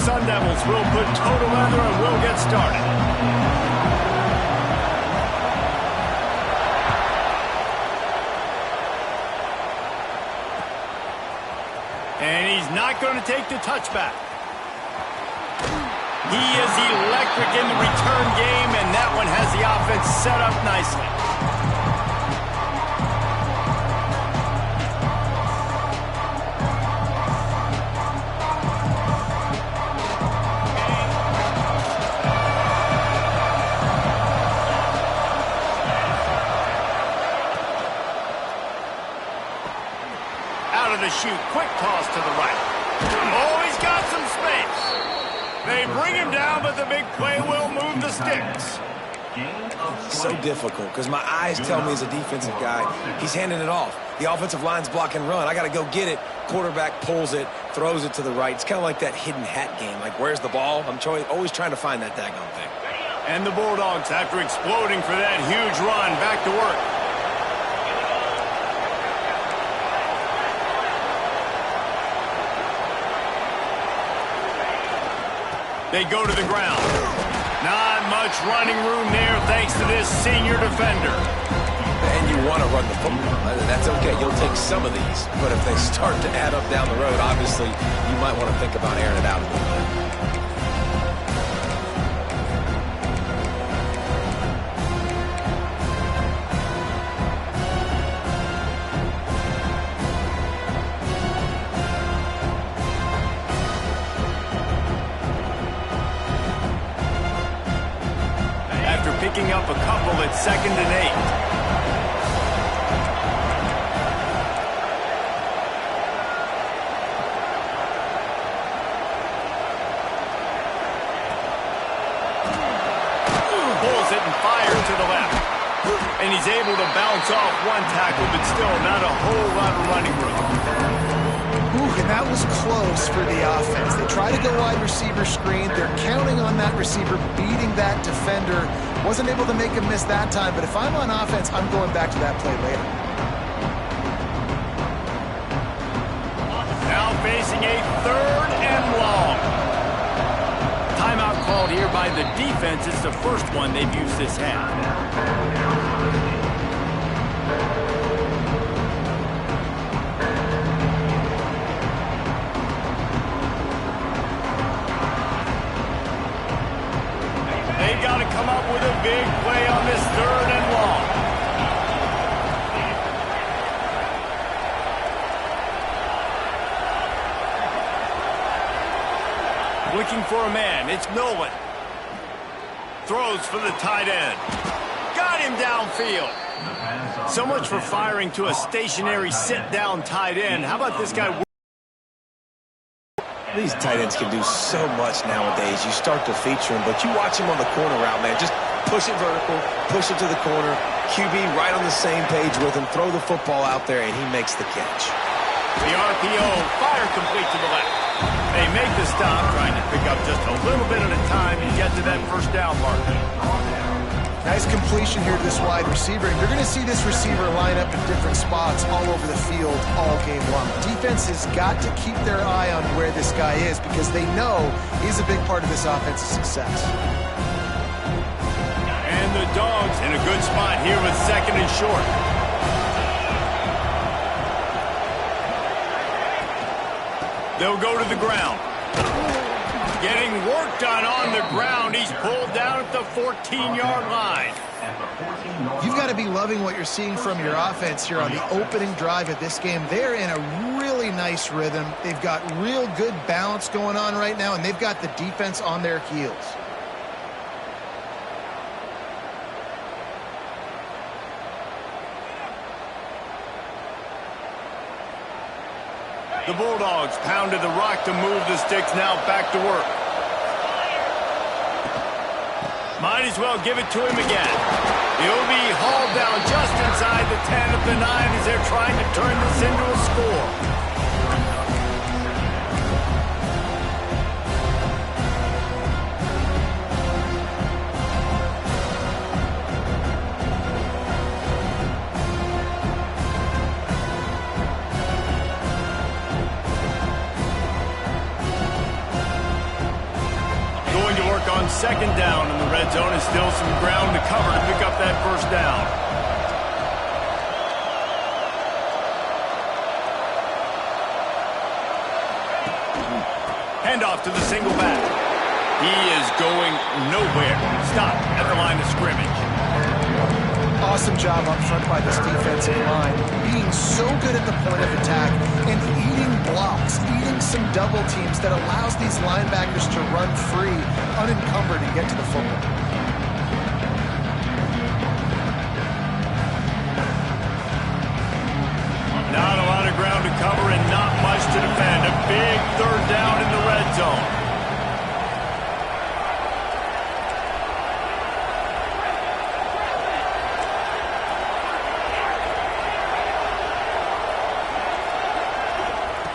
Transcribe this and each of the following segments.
Sun Devils will put total leather and will get started. And he's not going to take the touchback. He is electric in the return game, and that one has the offense set up nicely. Out of the chute, quick toss to the right. Oh, he's got some space. They bring him down, but the big play will move the sticks. So difficult because my eyes tell me as a defensive guy, he's handing it off. The offensive line's block and run. I got to go get it. Quarterback pulls it, throws it to the right. It's kind of like that hidden hat game. Like, where's the ball? I'm always trying to find that daggone thing. And the Bulldogs, after exploding for that huge run, back to work. They go to the ground. Not much running room there thanks to this senior defender. And you want to run the football. That's okay. You'll take some of these. But if they start to add up down the road, obviously, you might want to think about airing it out a little bit. Picking up a couple at 2nd and 8. Pulls it and fires to the left. And he's able to bounce off one tackle, but still not a whole lot of running room. Ooh, and that was close for the offense. They try to go wide receiver screen. They're counting on that receiver beating that defender. Wasn't able to make him miss that time, but if I'm on offense, I'm going back to that play later. Now facing a 3rd and long. Timeout called here by the defense. It's the first one they've used this half. They've got to come up with a big play on this 3rd and long. Looking for a man. It's Nolan. Throws for the tight end. Got him downfield. So much for firing to a stationary sit-down tight end. How about this guy? These tight ends can do so much nowadays. You start to feature them, but you watch him on the corner route, man. Just push it vertical, push it to the corner. QB right on the same page with him. Throw the football out there, and he makes the catch. The RPO, fire complete to the left. They make the stop, trying to pick up just a little bit at a time to get to that first down marker. Nice completion here to this wide receiver. And you're going to see this receiver line up in different spots all over the field all game long. Defense has got to keep their eye on where this guy is because they know he's a big part of this offense's success. And the Dogs in a good spot here with 2nd and short. They'll go to the ground. Getting work done on the ground. He's pulled down at the 14-yard line. You've got to be loving what you're seeing from your offense here on the opening drive of this game. They're in a really nice rhythm. They've got real good balance going on right now, and they've got the defense on their heels. The Bulldogs pounded the rock to move the sticks, now back to work. Might as well give it to him again. He'll be hauled down just inside the 10 of the 9 as they're trying to turn this into a score. on second down in the red zone and still some ground to cover to pick up that first down. Handoff to the single back. He is going nowhere. Stop at the line of scrimmage. Awesome job up front by this defensive line, being so good at the point of attack and eating blocks, eating some double teams that allows these linebackers to run free, unencumbered, and get to the football. Not a lot of ground to cover and not much to defend. A big third down in the red zone.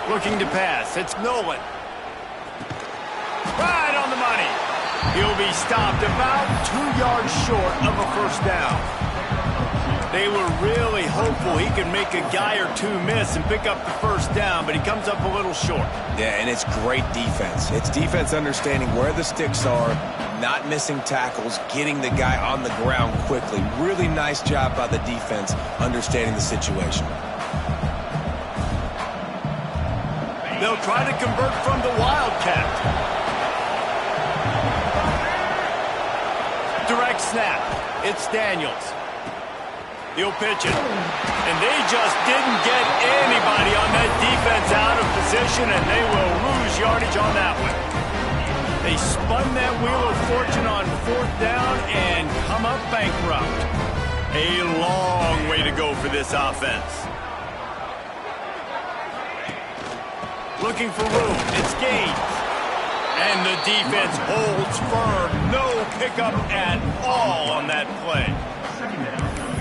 Looking to pass. It's Nolan. Right on the money. He'll be stopped about 2 yards short of a first down. They were really hopeful he could make a guy or two miss and pick up the first down, but he comes up a little short. Yeah, and it's great defense. It's defense understanding where the sticks are, not missing tackles, getting the guy on the ground quickly. Really nice job by the defense understanding the situation. They'll try to convert from the Wildcat. Direct snap. It's Daniels. He'll pitch it. And they just didn't get anybody on that defense out of position, and they will lose yardage on that one. They spun that wheel of fortune on fourth down and come up bankrupt. A long way to go for this offense. Looking for room. It's Gaines. And the defense holds firm. No pickup at all on that play.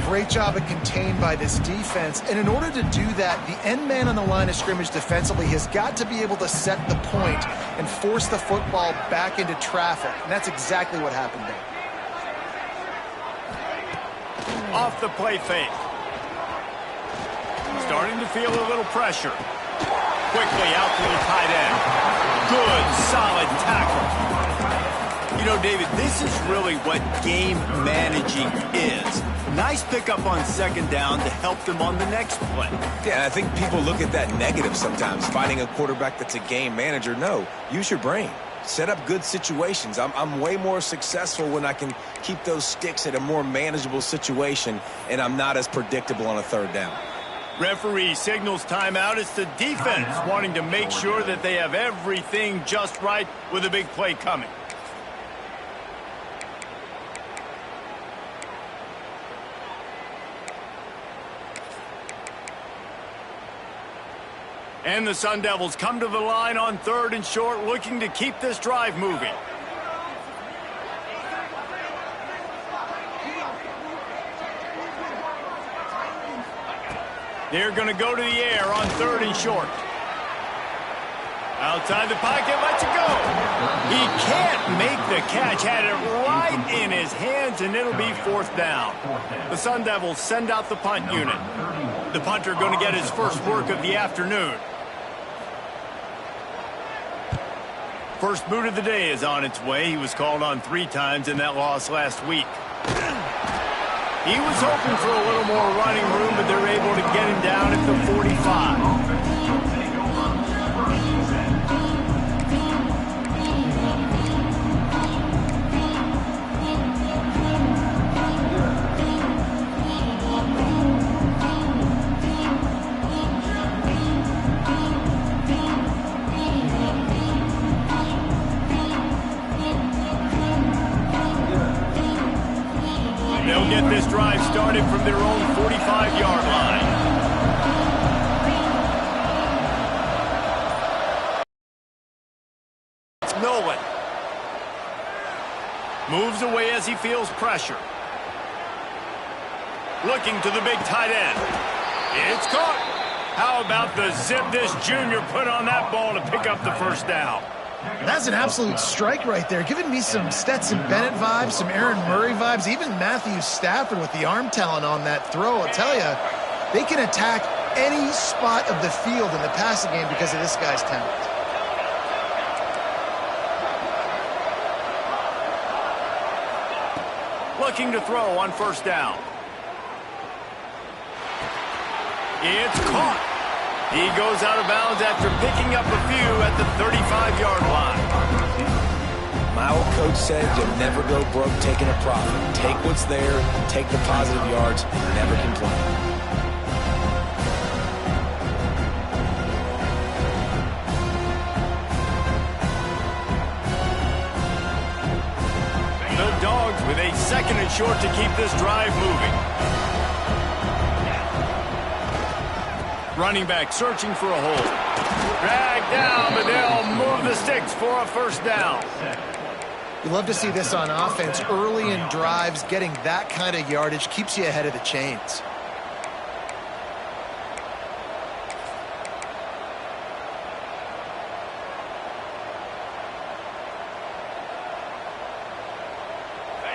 Great job at contained by this defense. And in order to do that, the end man on the line of scrimmage defensively has got to be able to set the point and force the football back into traffic. And that's exactly what happened there. Off the play fake. Starting to feel a little pressure. Quickly out to the tight end. Good, solid tackle. You know, David, this is really what game managing is. Nice pickup on second down to help them on the next play. Yeah, I think people look at that negative sometimes, finding a quarterback that's a game manager. No, use your brain. Set up good situations. I'm way more successful when I can keep those sticks at a more manageable situation, and I'm not as predictable on a third down. Referee signals timeout. It's the defense wanting to make sure that they have everything just right with a big play coming. And the Sun Devils come to the line on third and short, looking to keep this drive moving. They're going to go to the air on third and short. Outside the pocket, lets it go. He can't make the catch. Had it right in his hands, and it'll be fourth down. The Sun Devils send out the punt unit. The punter going to get his first work of the afternoon. First boot of the day is on its way. He was called on 3 times in that loss last week. He was hoping for a little more running room, but they're able to get him down at the 45. They'll get this drive started from their own 45-yard line. It's Nolan. Moves away as he feels pressure. Looking to the big tight end. It's caught. How about the zip this junior put on that ball to pick up the first down? That's an absolute strike right there, giving me some Stetson Bennett vibes, some Aaron Murray vibes, even Matthew Stafford with the arm talent on that throw. I'll tell you, they can attack any spot of the field in the passing game because of this guy's talent. Looking to throw on first down. It's caught. He goes out of bounds after picking up a few at the 35-yard line. My old coach said you'll never go broke taking a profit. Take what's there, take the positive yards, and never complain. Dogs with a second and short to keep this drive moving. Running back searching for a hole. Dragged down, but they'll move the sticks for a first down. You love to see this on offense. Early in drives, getting that kind of yardage keeps you ahead of the chains.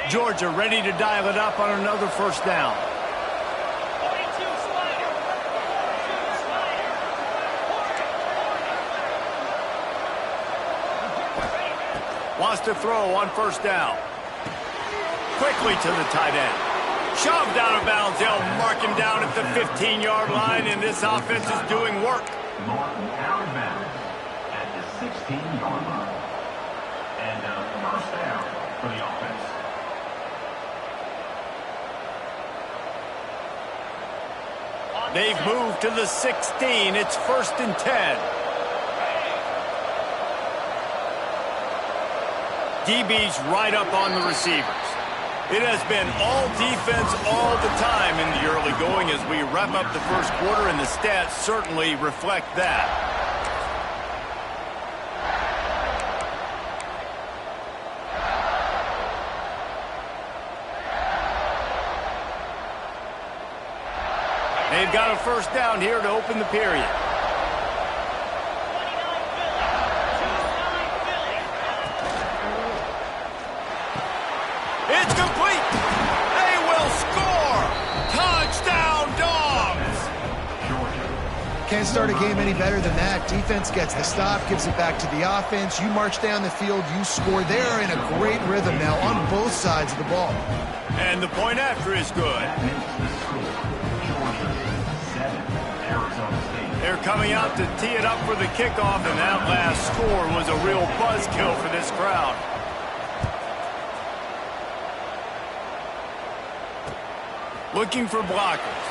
Georgia ready to dial it up on another first down. Wants to throw on first down. Quickly to the tight end. Shoved out of bounds. They'll mark him down at the 15-yard line, and this offense is doing work. Martin out of bounds at the 16-yard line. And first down for the offense. They've moved to the 16. It's first and 10. DB's right up on the receivers. It has been all defense all the time in the early going as we wrap up the first quarter, and the stats certainly reflect that. They've got a first down here to open the period. It's complete. They will score. Touchdown, Dogs. Can't start a game any better than that. Defense gets the stop, gives it back to the offense. You march down the field, you score. They're in a great rhythm now on both sides of the ball. And the point after is good. They're coming out to tee it up for the kickoff, and that last score was a real buzzkill for this crowd. Looking for blockers.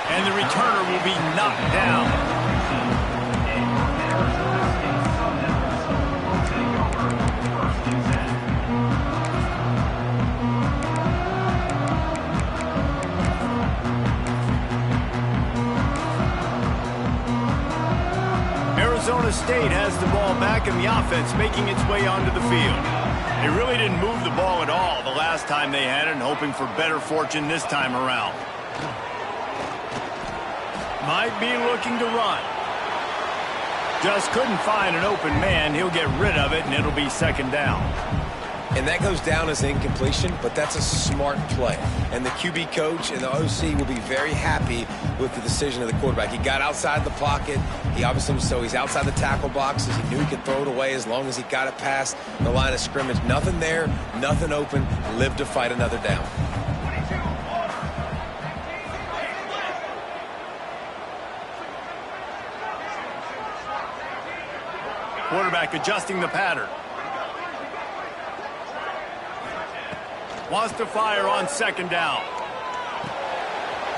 And the returner will be knocked down. Arizona State has the ball back, and the offense making its way onto the field. They really didn't move the ball at all the last time they had it, and hoping for better fortune this time around. Might be looking to run. Just couldn't find an open man. He'll get rid of it, and it'll be second down. And that goes down as incompletion, but that's a smart play. And the QB coach and the OC will be very happy with the decision of the quarterback. He got outside the pocket. He obviously, so he's outside the tackle boxes. He knew he could throw it away as long as he got it past the line of scrimmage. Nothing there, nothing open. Lived to fight another down. Quarterback adjusting the pattern. Wants to fire on second down.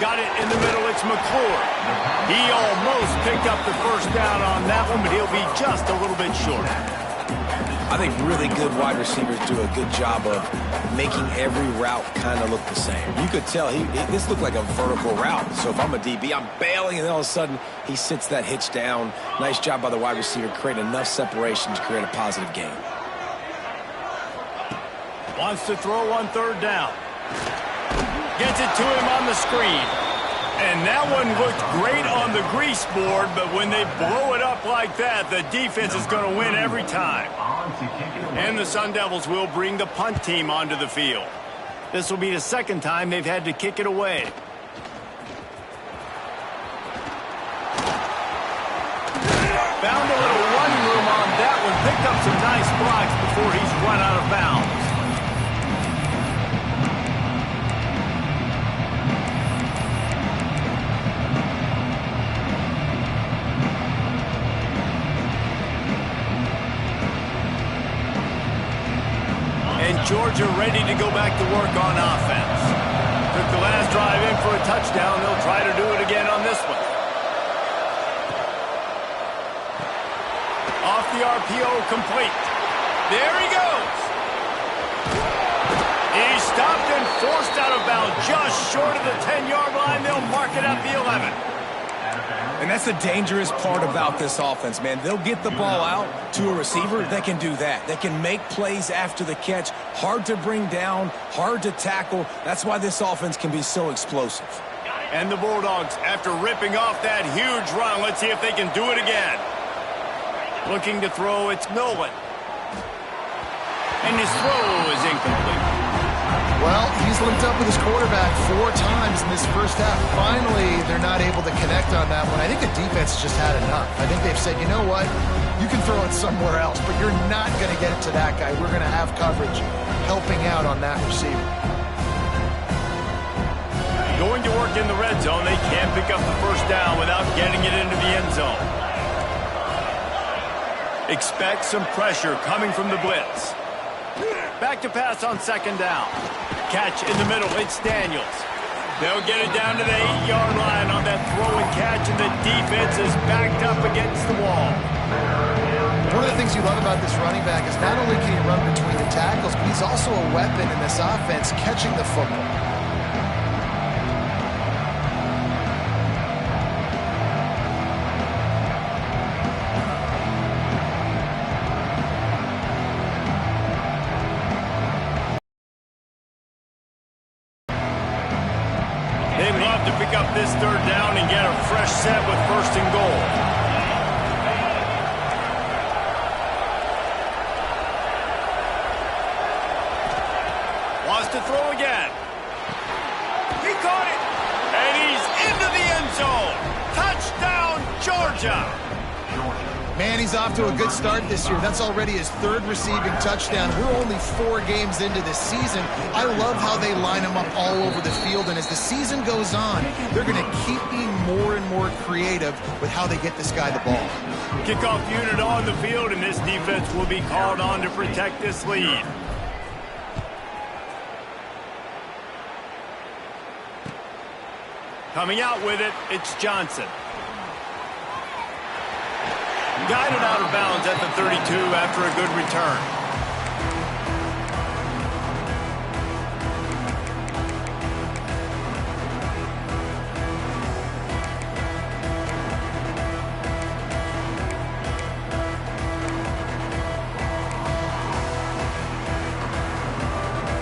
Got it in the middle. It's McClure. He almost picked up the first down on that one, but he'll be just a little bit short. I think really good wide receivers do a good job of making every route kind of look the same. You could tell this looked like a vertical route. So if I'm a DB, I'm bailing, and then all of a sudden he sits that hitch down. Nice job by the wide receiver, creating enough separation to create a positive gain. Wants to throw on third down. Gets it to him on the screen. And that one looked great on the grease board, but when they blow it up like that, the defense is going to win every time. And the Sun Devils will bring the punt team onto the field. This will be the second time they've had to kick it away. Found a little running room on that one. Picked up some nice blocks before he's run out of bounds. Georgia ready to go back to work on offense. Took the last drive in for a touchdown. They'll try to do it again on this one. Off the RPO, complete. There he goes. He's stopped and forced out of bounds just short of the 10-yard line. They'll mark it at the 11. And that's the dangerous part about this offense, man. They'll get the ball out to a receiver. They can do that. They can make plays after the catch. Hard to bring down, hard to tackle. That's why this offense can be so explosive. And the Bulldogs, after ripping off that huge run, let's see if they can do it again. Looking to throw, it's Nolan. And his throw is incomplete. Well, he's linked up with his quarterback 4 times in this first half. Finally, they're not able to connect on that one. I think the defense just had enough. I think they've said, you know what? You can throw it somewhere else, but you're not going to get it to that guy. We're going to have coverage helping out on that receiver. Going to work in the red zone. They can't pick up the first down without getting it into the end zone. Expect some pressure coming from the blitz. Back to pass on second down. Catch in the middle. It's Daniels. They'll get it down to the 8-yard line on that throw and catch, and the defense is backed up against the wall. One of the things you love about this running back is not only can he run between the tackles, but he's also a weapon in this offense catching the football. They'd love to pick up this third down and get a fresh set with first and goal. Wants to throw again. He caught it. And he's into the end zone. Touchdown, Georgia. Man, he's off to a good start this year. That's already his 3rd receiving touchdown. We're only 4 games into this season. I love how they line him up all over the field, and as the season goes on, they're going to keep being more and more creative with how they get this guy the ball. Kickoff unit on the field, and this defense will be called on to protect this lead. Coming out with it, it's Johnson. Guided out of bounds at the 32 after a good return.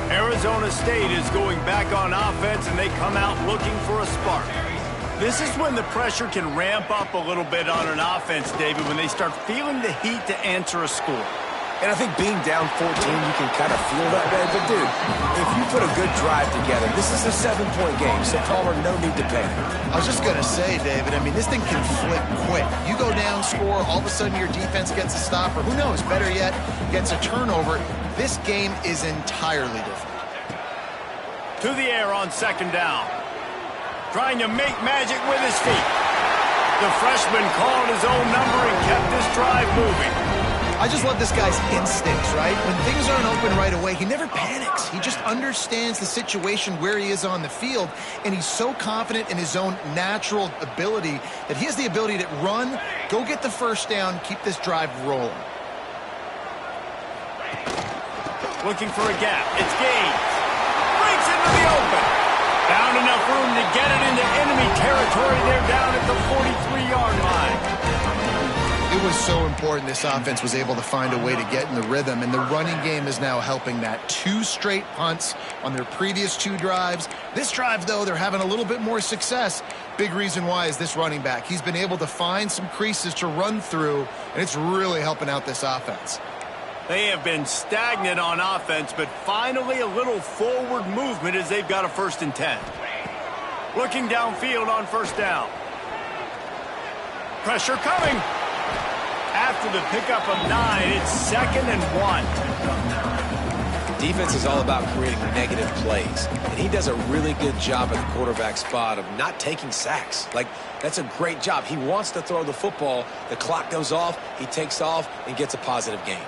Arizona State is going back on offense, and they come out looking for a spark. This is when the pressure can ramp up a little bit on an offense, David, when they start feeling the heat to answer a score. And I think being down 14, you can kind of feel that way. But, dude, if you put a good drive together, this is a 7-point game, so Palmer, no need to panic. I was just going to say, David, I mean, this thing can flip quick. You go down, score, all of a sudden your defense gets a stop, or who knows, better yet, gets a turnover. This game is entirely different. To the air on second down. Trying to make magic with his feet. The freshman called his own number and kept this drive moving. I just love this guy's instincts, right? When things aren't open right away, he never panics. He just understands the situation where he is on the field, and he's so confident in his own natural ability that he has the ability to run, go get the first down, keep this drive rolling. Looking for a gap. It's Gaines. Breaks into the open. Found enough room to get it into enemy territory. They're down at the 43-yard line. It was so important this offense was able to find a way to get in the rhythm, and the running game is now helping that. 2 straight punts on their previous 2 drives. This drive, though, they're having a little bit more success. Big reason why is this running back. He's been able to find some creases to run through, and it's really helping out this offense. They have been stagnant on offense, but finally a little forward movement as they've got a 1st and 10. Looking downfield on first down. Pressure coming. After the pickup of 9, it's 2nd and 1. Defense is all about creating negative plays, and he does a really good job at the quarterback spot of not taking sacks. Like, that's a great job. He wants to throw the football. The clock goes off, he takes off, and gets a positive gain.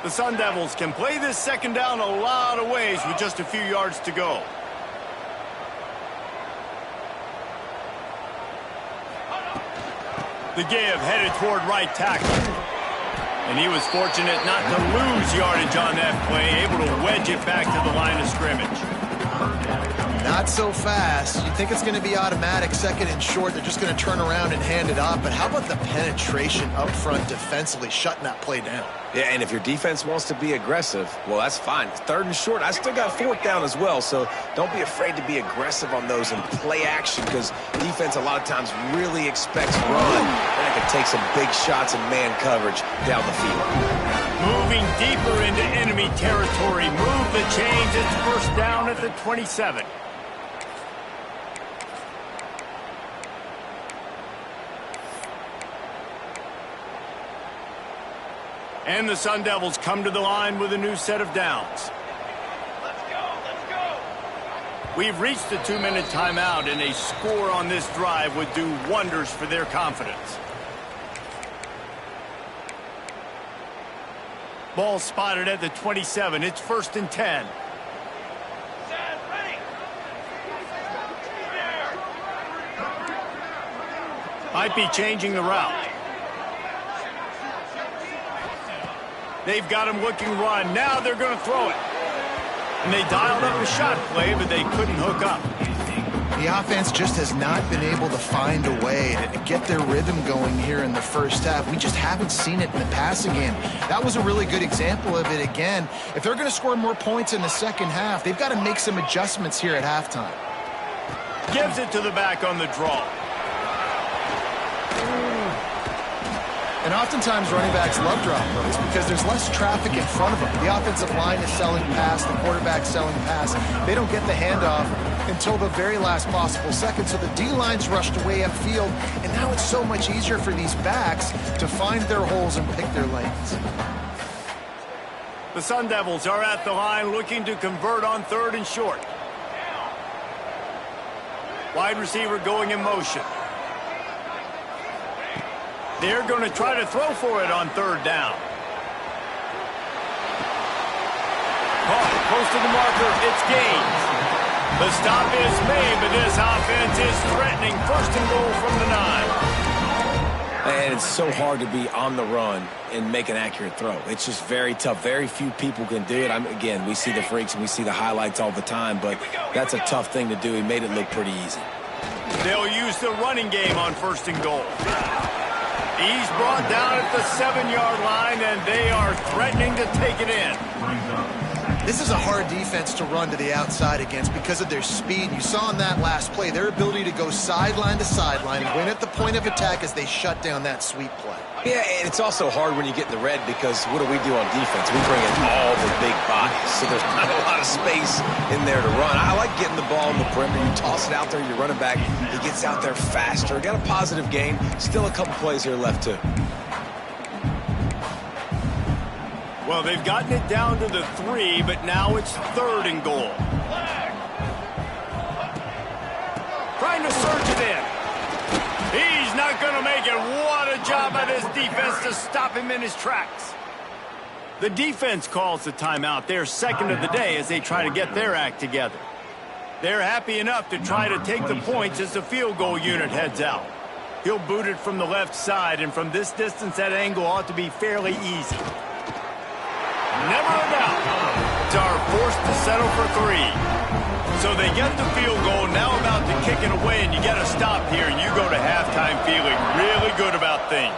The Sun Devils can play this second down a lot of ways with just a few yards to go. The give headed toward right tackle. And he was fortunate not to lose yardage on that play, able to wedge it back to the line of scrimmage. Not so fast. You think it's going to be automatic, second and short. They're just going to turn around and hand it off. But how about the penetration up front defensively, shutting that play down? Yeah, and if your defense wants to be aggressive, well, that's fine. Third and short, I still got fourth down as well, so don't be afraid to be aggressive on those and play action, because defense a lot of times really expects run, and it can take some big shots and man coverage down the field. Moving deeper into enemy territory. Move the chains. It's first down at the 27. And the Sun Devils come to the line with a new set of downs. Let's go. We've reached the 2-minute timeout, and a score on this drive would do wonders for their confidence. Ball spotted at the 27. It's first and 10. Might be changing the route. They've got him looking run. Now they're going to throw it. And they dialed up a shot play, but they couldn't hook up. The offense just has not been able to find a way to get their rhythm going here in the first half. We just haven't seen it in the passing game. That was a really good example of it again. If they're going to score more points in the second half, they've got to make some adjustments here at halftime. Gives it to the back on the draw. And oftentimes running backs love drop routes because there's less traffic in front of them. The offensive line is selling pass, the quarterback's selling pass. They don't get the handoff until the very last possible second, so the D-line's rushed away upfield, and now it's so much easier for these backs to find their holes and pick their lanes. The Sun Devils are at the line looking to convert on third and short. Wide receiver going in motion. They're going to try to throw for it on third down. Caught close to the marker. It's Gaines. The stop is made, but this offense is threatening. First and goal from the 9. And it's so hard to be on the run and make an accurate throw. It's just very tough. Very few people can do it. Again, we see the freaks and we see the highlights all the time, but that's a tough thing to do. He made it look pretty easy. They'll use the running game on first and goal. He's brought down at the 7-yard line, and they are threatening to take it in. This is a hard defense to run to the outside against because of their speed. You saw in that last play their ability to go sideline to sideline, win at the point of attack as they shut down that sweep play. Yeah, and it's also hard when you get in the red because what do we do on defense? We bring in all the big bodies, so there's not a lot of space in there to run. I like getting the ball in the perimeter. You toss it out there, your running back, he gets out there faster. Got a positive game. Still a couple plays here left, too. Well, they've gotten it down to the 3, but now it's third and goal. Trying to surge it in. He's not going to make it. What a job by this defense to stop him in his tracks. The defense calls the timeout. They're second of the day as they try to get their act together. They're happy enough to try to take the points as the field goal unit heads out. He'll boot it from the left side, and from this distance, that angle ought to be fairly easy. Never a doubt. Are forced to settle for 3. So they get the field goal, now about to kick it away, and you get a stop here, and you go to halftime feeling really good about things.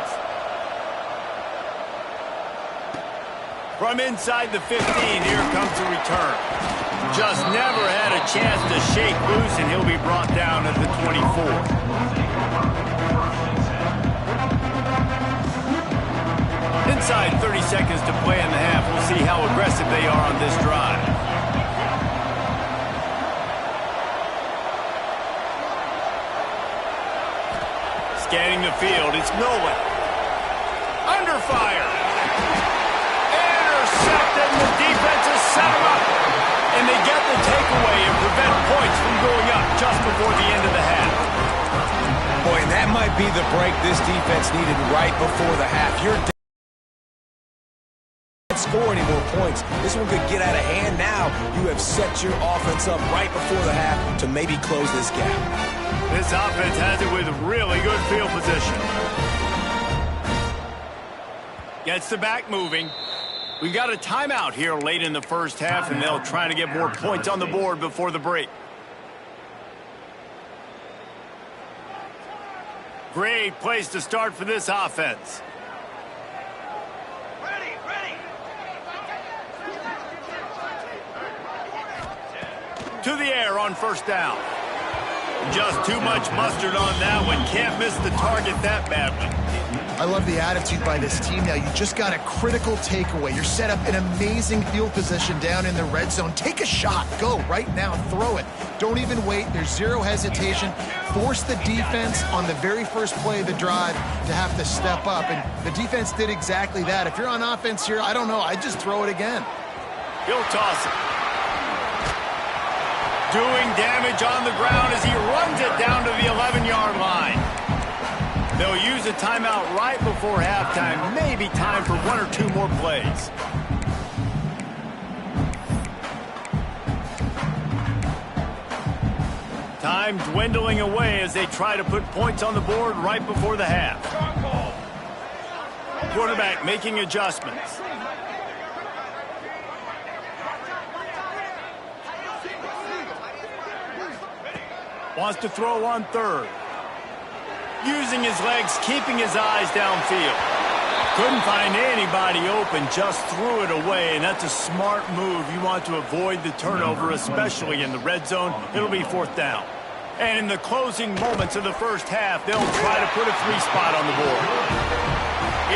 From inside the 15, here comes the return. Just never had a chance to shake loose, and he'll be brought down at the 24. Inside 30 seconds to play in the half. We'll see how aggressive they are on this drive. Scanning the field, it's Nolan. Under fire. Intercepted, and the defense has set him up. And they get the takeaway and prevent points from going up just before the end of the half. Boy, and that might be the break this defense needed right before the half. score any more points. This one could get out of hand now. You have set your offense up right before the half to maybe close this gap. This offense has it with really good field position. Gets the back moving. We've got a timeout here late in the first half, and they'll try to get more points on the board before the break. Great place to start for this offense. To the air on first down. Just too much mustard on that one. Can't miss the target that badly. I love the attitude by this team now. You just got a critical takeaway. You're set up in amazing field position down in the red zone. Take a shot. Go right now. Throw it. Don't even wait. There's zero hesitation. Force the defense on the very first play of the drive to have to step up. And the defense did exactly that. If you're on offense here, I don't know. I'd just throw it again. He'll toss it. Doing damage on the ground as he runs it down to the 11-yard line. They'll use a timeout right before halftime. Maybe time for one or two more plays. Time dwindling away as they try to put points on the board right before the half. Quarterback making adjustments. Wants to throw on third. Using his legs, keeping his eyes downfield. Couldn't find anybody open, just threw it away, and that's a smart move. You want to avoid the turnover, especially in the red zone. It'll be fourth down. And in the closing moments of the first half, they'll try to put a three-spot on the board.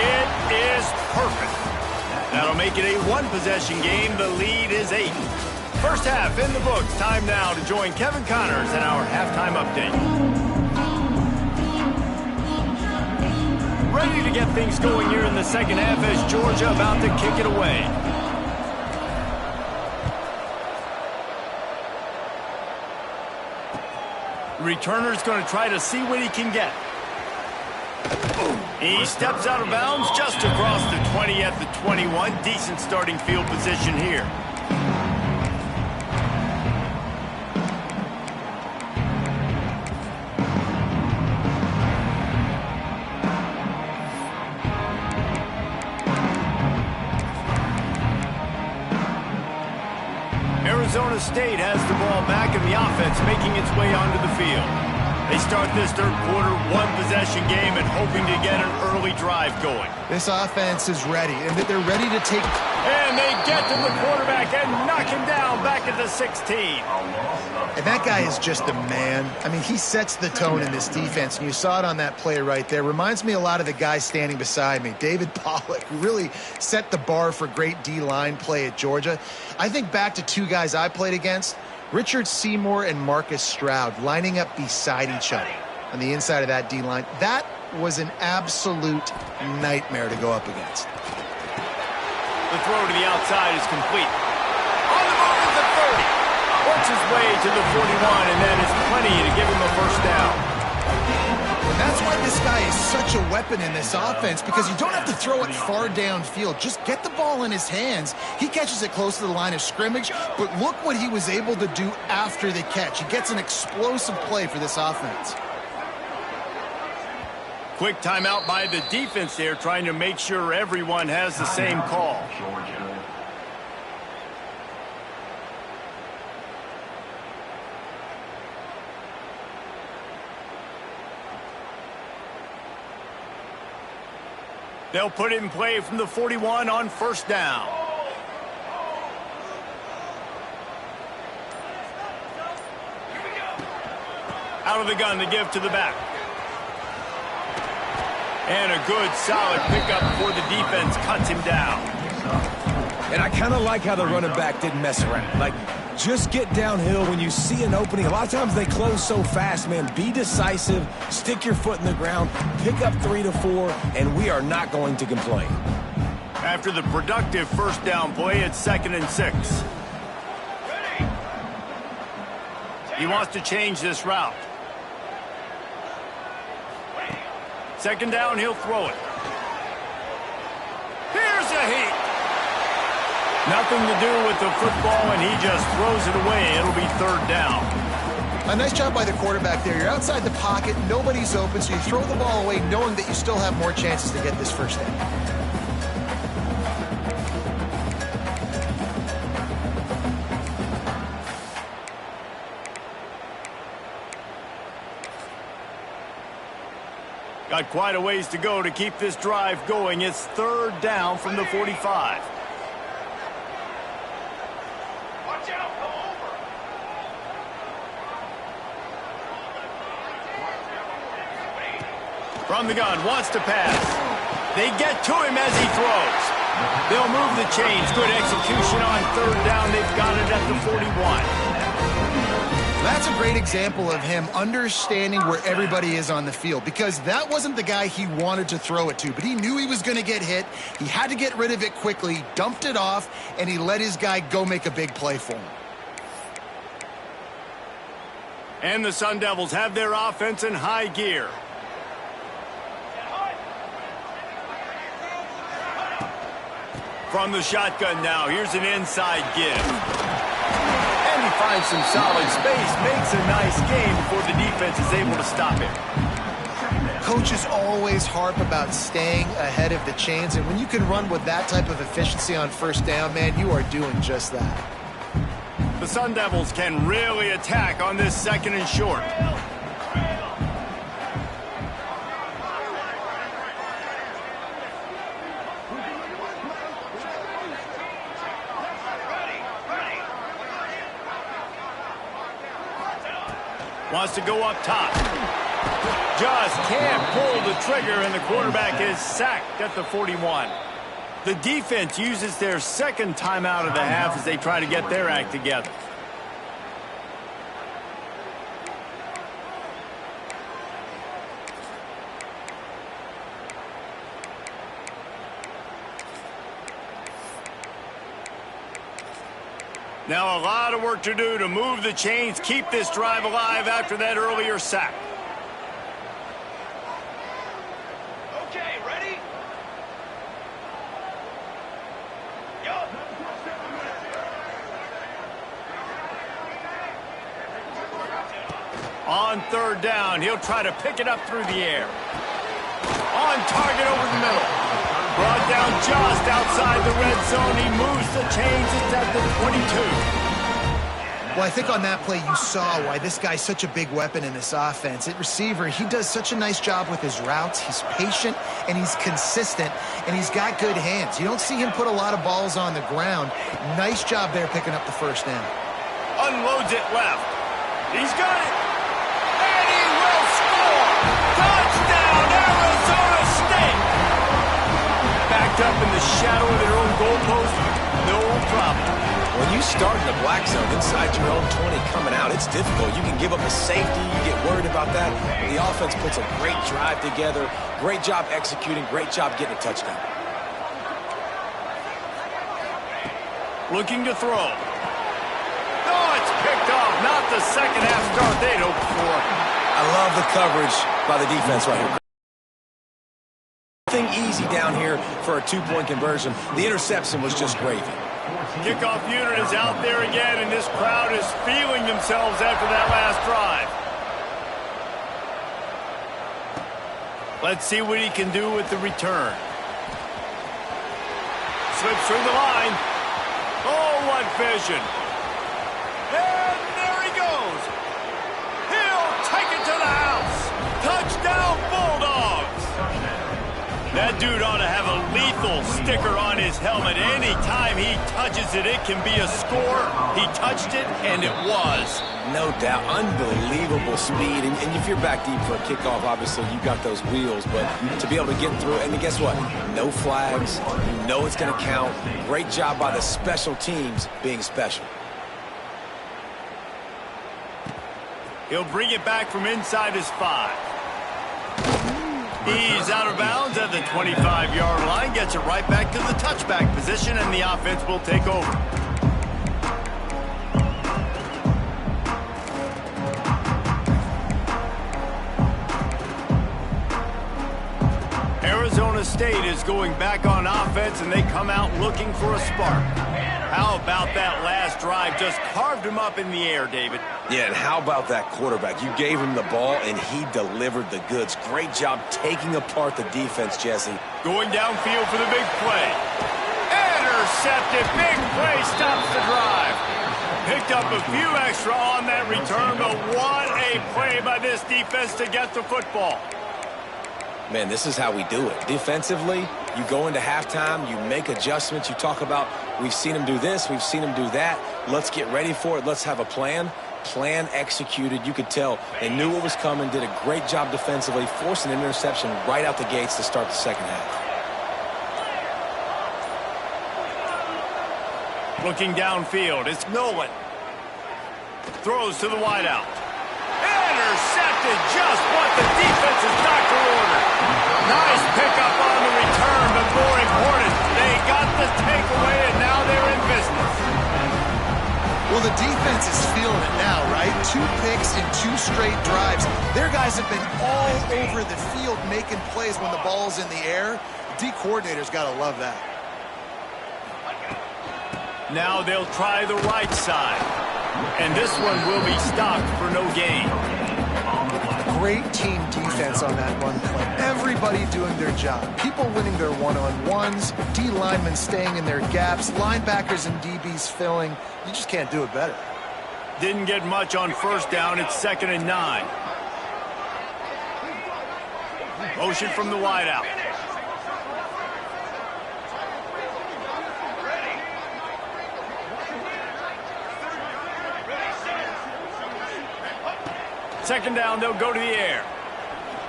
It is perfect. That'll make it a one-possession game. The lead is 8. First half in the books. Time now to join Kevin Connors in our halftime update. Ready to get things going here in the second half as Georgia about to kick it away. Returner's going to try to see what he can get. He steps out of bounds just across the 20 at the 21. Decent starting field position here. Arizona State has the ball back and the offense making its way onto the field. They start this third quarter one-possession game and hoping to get an early drive going. This offense is ready, and they're ready to take... And they get to the quarterback and knock him down back at the 16. And that guy is just a man. I mean, he sets the tone in this defense, and you saw it on that play right there. Reminds me a lot of the guy standing beside me, David Pollack, who really set the bar for great D-line play at Georgia. I think back to two guys I played against, Richard Seymour and Marcus Stroud, lining up beside each other on the inside of that D-line. That was an absolute nightmare to go up against. The throw to the outside is complete. On the move at the 30. Works his way to the 41, and that is plenty to give him a first down. And that's why this guy is such a weapon in this offense, because you don't have to throw it far downfield. Just get the ball in his hands. He catches it close to the line of scrimmage, but look what he was able to do after the catch. He gets an explosive play for this offense. Quick timeout by the defense there, trying to make sure everyone has the same call. They'll put it in play from the 41 on first down. Out of the gun to give to the back. And a good, solid pickup before the defense cuts him down. And I kind of like how the running back didn't mess around. Like, just get downhill when you see an opening. A lot of times they close so fast, man. Be decisive, stick your foot in the ground, pick up 3 to 4, and we are not going to complain. After the productive first down play, it's 2nd and 6. He wants to change this route. 2nd down, he'll throw it. Here's a heat. Nothing to do with the football, and he just throws it away. It'll be third down. A nice job by the quarterback there. You're outside the pocket, nobody's open, so you throw the ball away knowing that you still have more chances to get this first down. Got quite a ways to go to keep this drive going. It's third down from the 45. Watch out, come over. From the gun, wants to pass. They get to him as he throws. They'll move the chains. Good execution on third down. They've got it at the 41. That's a great example of him understanding where everybody is on the field, because that wasn't the guy he wanted to throw it to, but he knew he was going to get hit. He had to get rid of it quickly, dumped it off, and he let his guy go make a big play for him. And the Sun Devils have their offense in high gear. From the shotgun now, here's an inside give. And he finds some solid space, makes a nice game before the defense is able to stop him. Coaches always harp about staying ahead of the chains, and when you can run with that type of efficiency on first down, man, you are doing just that. The Sun Devils can really attack on this second and short. Wants to go up top. Just can't pull the trigger, and the quarterback is sacked at the 41. The defense uses their second timeout of the half as they try to get their act together. Now a lot of work to do to move the chains, keep this drive alive after that earlier sack. Okay, ready? Go. On third down, he'll try to pick it up through the air. On target over the middle. Brought down just outside the red zone. He moves the chains. It's at the 22. Well, I think on that play you saw why this guy's such a big weapon in this offense. At receiver, he does such a nice job with his routes. He's patient, and he's consistent, and he's got good hands. You don't see him put a lot of balls on the ground. Nice job there picking up the first down. Unloads it left. He's got it. And he will score. Touchdown, Arizona State. Backed up in the shadow of their own goalpost, no problem. When you start in the black zone inside your own 20 coming out, it's difficult. You can give up a safety. You get worried about that. The offense puts a great drive together. Great job executing. Great job getting a touchdown. Looking to throw. Oh, it's picked off. Not the second half start they'd hoped for. I love the coverage by the defense right here. Nothing easy down here for a two-point conversion. The interception was just gravy. Kickoff unit is out there again, and this crowd is feeling themselves after that last drive. Let's see what he can do with the return. Slips through the line. Oh, what vision. And there he goes. He'll take it to the house. Touchdown, Bulldogs. That dude ought to have a lethal sticker on his helmet. Anytime he touches it, it can be a score. He touched it, and it was. No doubt. Unbelievable speed. And if you're back deep for a kickoff, obviously you got those wheels. But to be able to get through, and guess what? No flags. You know it's going to count. Great job by the special teams being special. He'll bring it back from inside his 5. He's out of bounds at the 25-yard line, gets it right back to the touchback position, and the offense will take over. Arizona Arizona State is going back on offense, and they come out looking for a spark. How about that last drive? Just carved him up in the air, David. Yeah, and how about that quarterback? You gave him the ball, and he delivered the goods. Great job taking apart the defense, Jesse. Going downfield for the big play. Intercepted. Big play stops the drive. Picked up a few extra on that return, but what a play by this defense to get the football. Man, this is how we do it. Defensively, you go into halftime, you make adjustments. You talk about, we've seen them do this, we've seen them do that. Let's get ready for it. Let's have a plan. Plan executed. You could tell they knew what was coming, did a great job defensively, forced an interception right out the gates to start the second half. Looking downfield, it's Nolan. Throws to the wideout. Intercepted, just what the defense's doctor ordered. Nice pickup on the return, but more important, they got the takeaway, and now they're in business. Well, the defense is feeling it now, right? 2 picks in 2 straight drives. Their guys have been all over the field making plays when the ball's in the air. The D coordinator's got to love that. Now they'll try the right side. And this one will be stopped for no gain. Great team defense on that run play. Everybody doing their job. People winning their one-on-ones, D linemen staying in their gaps, linebackers and DBs filling. You just can't do it better. Didn't get much on first down. It's 2nd and 9. Motion from the wideout. Second down, they'll go to the air.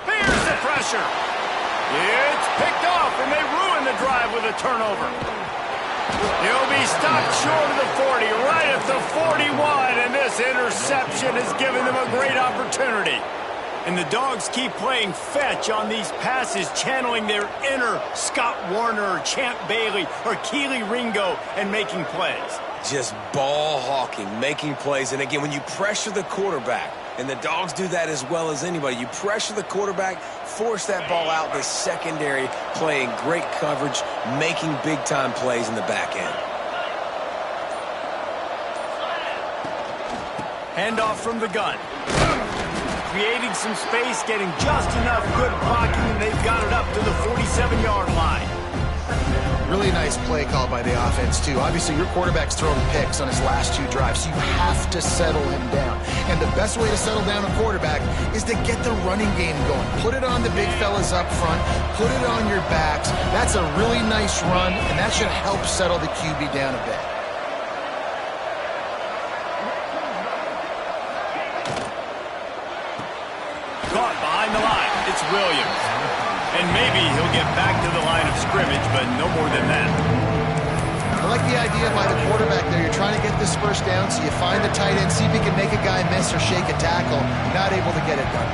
Here's the pressure. It's picked off, and they ruin the drive with a turnover. He'll be stopped short of the 40, right at the 41, and this interception has given them a great opportunity. And the Dogs keep playing fetch on these passes, channeling their inner Scott Warner or Champ Bailey or Keely Ringo and making plays. Just ball hawking, making plays. And again, when you pressure the quarterback, and the Dogs do that as well as anybody, you pressure the quarterback, force that ball out, the secondary playing great coverage, making big-time plays in the back end. Handoff from the gun. Creating some space, getting just enough good blocking, and they've got it up to the 47-yard line. Really nice play call by the offense, too. Obviously, your quarterback's thrown picks on his last 2 drives, so you have to settle him down. And the best way to settle down a quarterback is to get the running game going. Put it on the big fellas up front. Put it on your backs. That's a really nice run, and that should help settle the QB down a bit. Caught behind the line. It's Williams. And maybe he'll get back to the line of scrimmage, but no more than that. I like the idea by the quarterback there. You're trying to get this first down, so you find the tight end, see if he can make a guy miss or shake a tackle. Not able to get it done.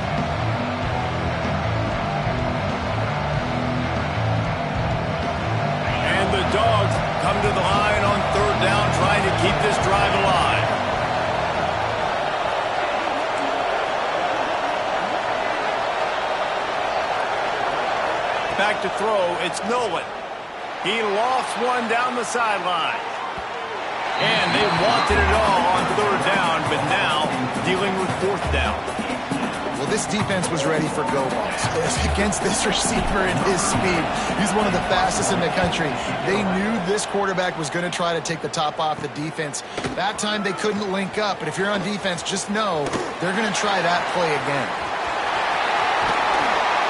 And the Dogs come to the line on 3rd down, trying to keep this drive alive. Back to throw, it's Nolan. He lofts one down the sideline. And they wanted it all on 3rd down, but now dealing with 4th down. Well, this defense was ready for go balls against this receiver and his speed. He's one of the fastest in the country. They knew this quarterback was going to try to take the top off the defense. That time they couldn't link up, but if you're on defense, just know they're going to try that play again.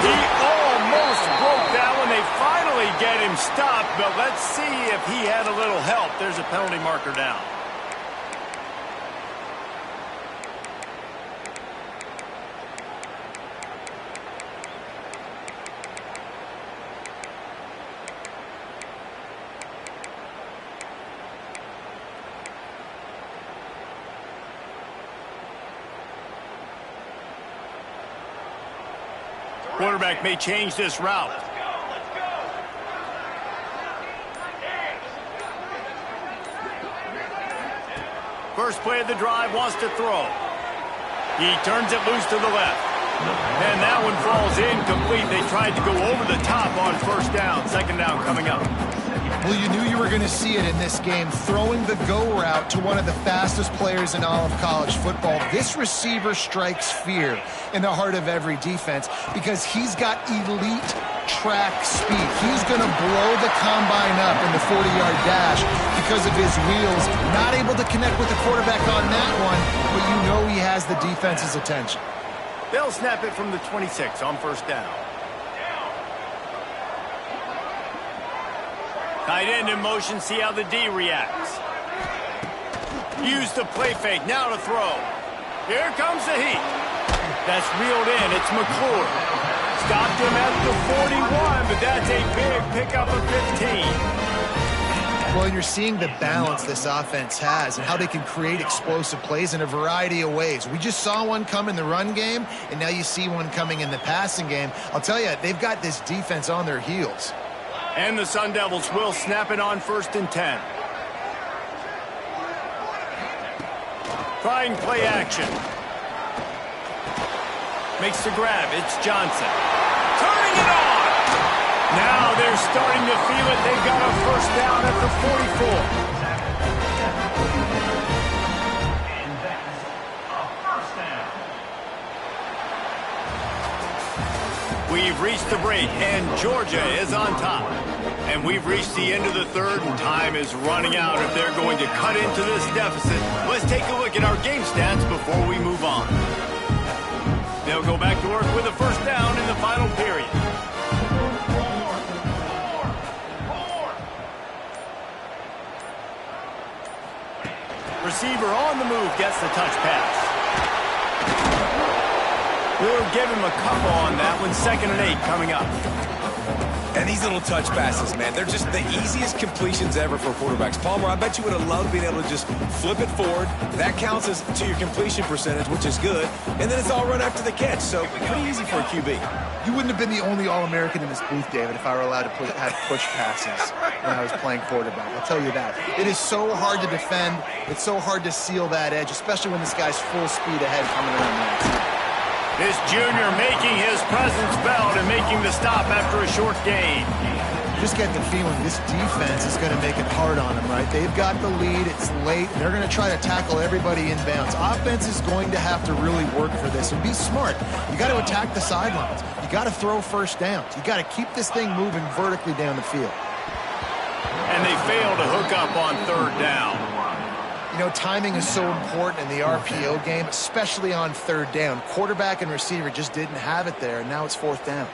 He almost broke that one. They finally get him stopped, but let's see if he had a little help. There's a penalty marker down. Quarterback may change this route. First play of the drive, wants to throw. He turns it loose to the left. And that one falls incomplete. They tried to go over the top on first down. Second down coming up. Well, you knew you were going to see it in this game, throwing the go route to one of the fastest players in all of college football. This receiver strikes fear in the heart of every defense because he's got elite track speed. He's going to blow the combine up in the 40-yard dash because of his wheels. Not able to connect with the quarterback on that one, but you know he has the defense's attention. They'll snap it from the 26 on first down. Tight end in motion, see how the D reacts. Use the play fake, now to throw. Here comes the heat. That's reeled in, it's McClure. Stopped him at the 41, but that's a big pickup of 15. Well, you're seeing the balance this offense has and how they can create explosive plays in a variety of ways. We just saw one come in the run game, and now you see one coming in the passing game. I'll tell you, they've got this defense on their heels. And the Sun Devils will snap it on first and 10. Trying play action. Makes the grab. It's Johnson. Turning it on! Now they're starting to feel it. They've got a first down at the 44. And that's a first down. We've reached the break, and Georgia is on top. And we've reached the end of the third, and time is running out if they're going to cut into this deficit. Let's take a look at our game stats before we move on. They'll go back to work with a first down in the final period. Receiver on the move gets the touch pass. We'll give him a couple on that one. 2nd and 8 coming up. And these little touch passes, man, they're just the easiest completions ever for quarterbacks. Palmer, I bet you would have loved being able to just flip it forward. That counts as to your completion percentage, which is good. And then it's all run after the catch, so pretty easy for a QB. You wouldn't have been the only All-American in this booth, David, if I were allowed to have push passes when I was playing quarterback. I'll tell you that. It is so hard to defend. It's so hard to seal that edge, especially when this guy's full speed ahead coming around the outside. This junior making his presence felt and making the stop after a short gain. You just get the feeling this defense is going to make it hard on them, right? They've got the lead. It's late. And they're going to try to tackle everybody inbounds. Offense is going to have to really work for this and be smart. You got to attack the sidelines. You got to throw first downs. You got to keep this thing moving vertically down the field. And they fail to hook up on third down. You know, timing is so important in the RPO game, especially on third down. Quarterback and receiver just didn't have it there, and now it's fourth down.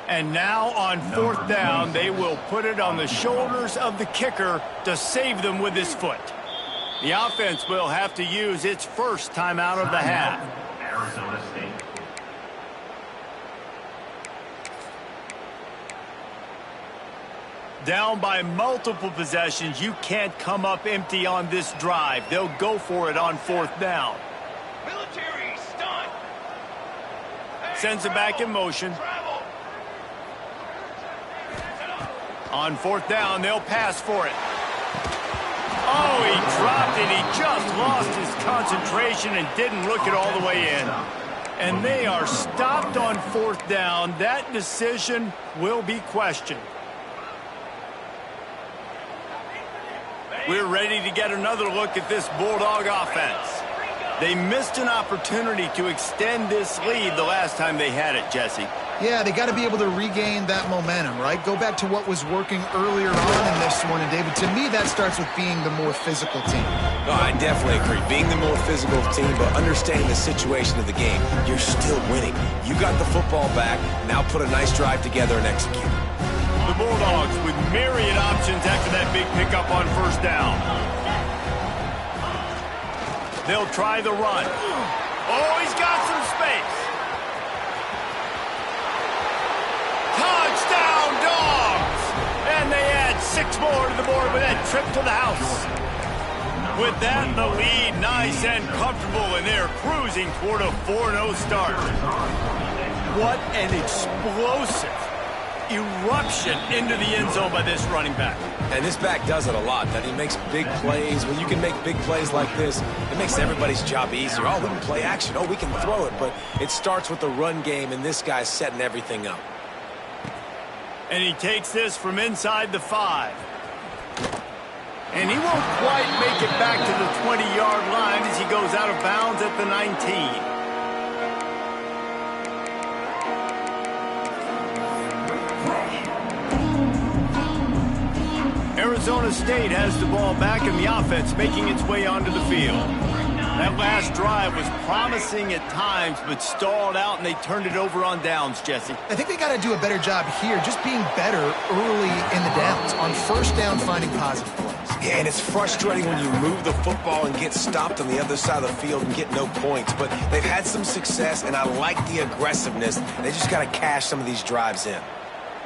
And now on fourth down, they will put it on the shoulders of the kicker to save them with his foot. The offense will have to use its first timeout of the half. Arizona State. Down by multiple possessions, you can't come up empty on this drive. They'll go for it on fourth down. Military stunt. Sends it back in motion. On fourth down, they'll pass for it. Oh, he dropped it. He just lost his concentration and didn't look it all the way in. And they are stopped on fourth down. That decision will be questioned. We're ready to get another look at this Bulldog offense. They missed an opportunity to extend this lead the last time they had it, Jesse. Yeah, they got to be able to regain that momentum, right? Go back to what was working earlier on in this one. And, David, to me, that starts with being the more physical team. No, I definitely agree. Being the more physical team, but understanding the situation of the game. You're still winning. You got the football back. Now put a nice drive together and execute. The Bulldogs with myriad options after that big pickup on first down. They'll try the run. Oh, he's got some space. Touchdown, Dogs! And they add 6 more to the board with that trip to the house. With that, the lead nice and comfortable, and they're cruising toward a 4-0 start. What an explosive eruption into the end zone by this running back. And this back does it a lot. That he makes big plays. When you can make big plays like this, it makes everybody's job easier. Oh, we can play action. Oh, we can throw it. But it starts with the run game, and this guy's setting everything up. And he takes this from inside the 5. And he won't quite make it back to the 20-yard line as he goes out of bounds at the 19. Arizona State has the ball back in the offense, making its way onto the field. That last drive was promising at times, but stalled out, and they turned it over on downs, Jesse. I think they got to do a better job here, just being better early in the downs, on first down, finding positive plays. Yeah, and it's frustrating when you move the football and get stopped on the other side of the field and get no points. But they've had some success, and I like the aggressiveness. They just got to cash some of these drives in.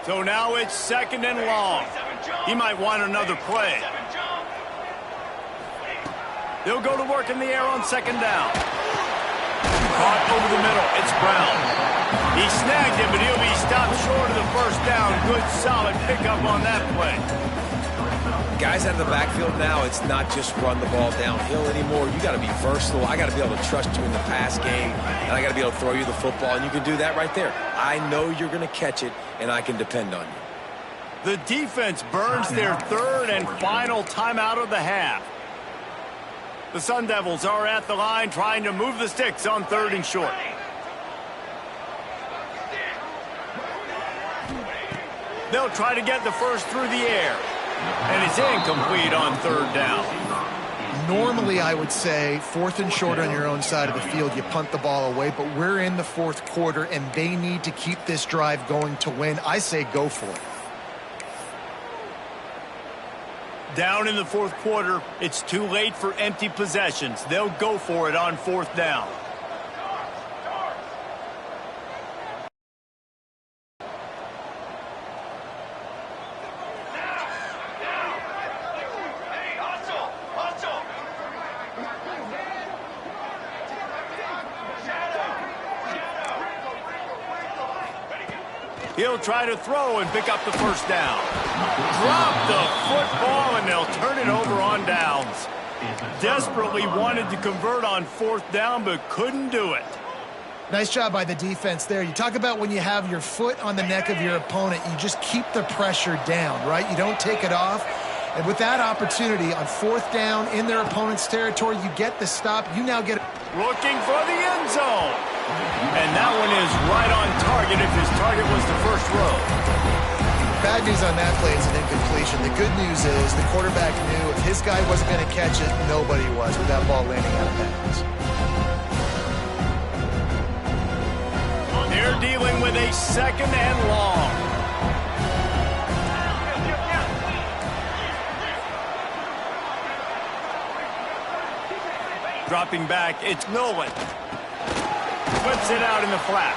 So now it's 2nd and long. He might want another play. They'll go to work in the air on 2nd down. Caught over the middle. It's Brown. He snagged him, but he'll be stopped short of the first down. Good, solid pickup on that play. Guys out of the backfield now, it's not just run the ball downhill anymore. You got to be versatile. I got to be able to trust you in the pass game, and I got to be able to throw you the football, and you can do that right there. I know you're going to catch it, and I can depend on you. The defense burns their 3rd and final timeout of the half. The Sun Devils are at the line trying to move the sticks on 3rd and short. They'll try to get the first through the air. And it's incomplete on 3rd down. Normally, I would say 4th and short on your own side of the field, you punt the ball away, but we're in the 4th quarter, and they need to keep this drive going to win. I say go for it. Down in the 4th quarter, it's too late for empty possessions. They'll go for it on 4th down. He'll try to throw and pick up the first down. Drop the football, and they'll turn it over on downs. Desperately wanted to convert on 4th down, but couldn't do it. Nice job by the defense there. You talk about when you have your foot on the neck of your opponent, you just keep the pressure down, right? You don't take it off. And with that opportunity on 4th down in their opponent's territory, you get the stop. You now get it. Looking for the end zone. And that one is right on target if his target was the first row. Bad news on that play is an incompletion. The good news is the quarterback knew if his guy wasn't going to catch it, nobody was with that ball landing out of bounds. They're dealing with a 2nd and long. Dropping back, it's Nolan. Flips it out in the flat.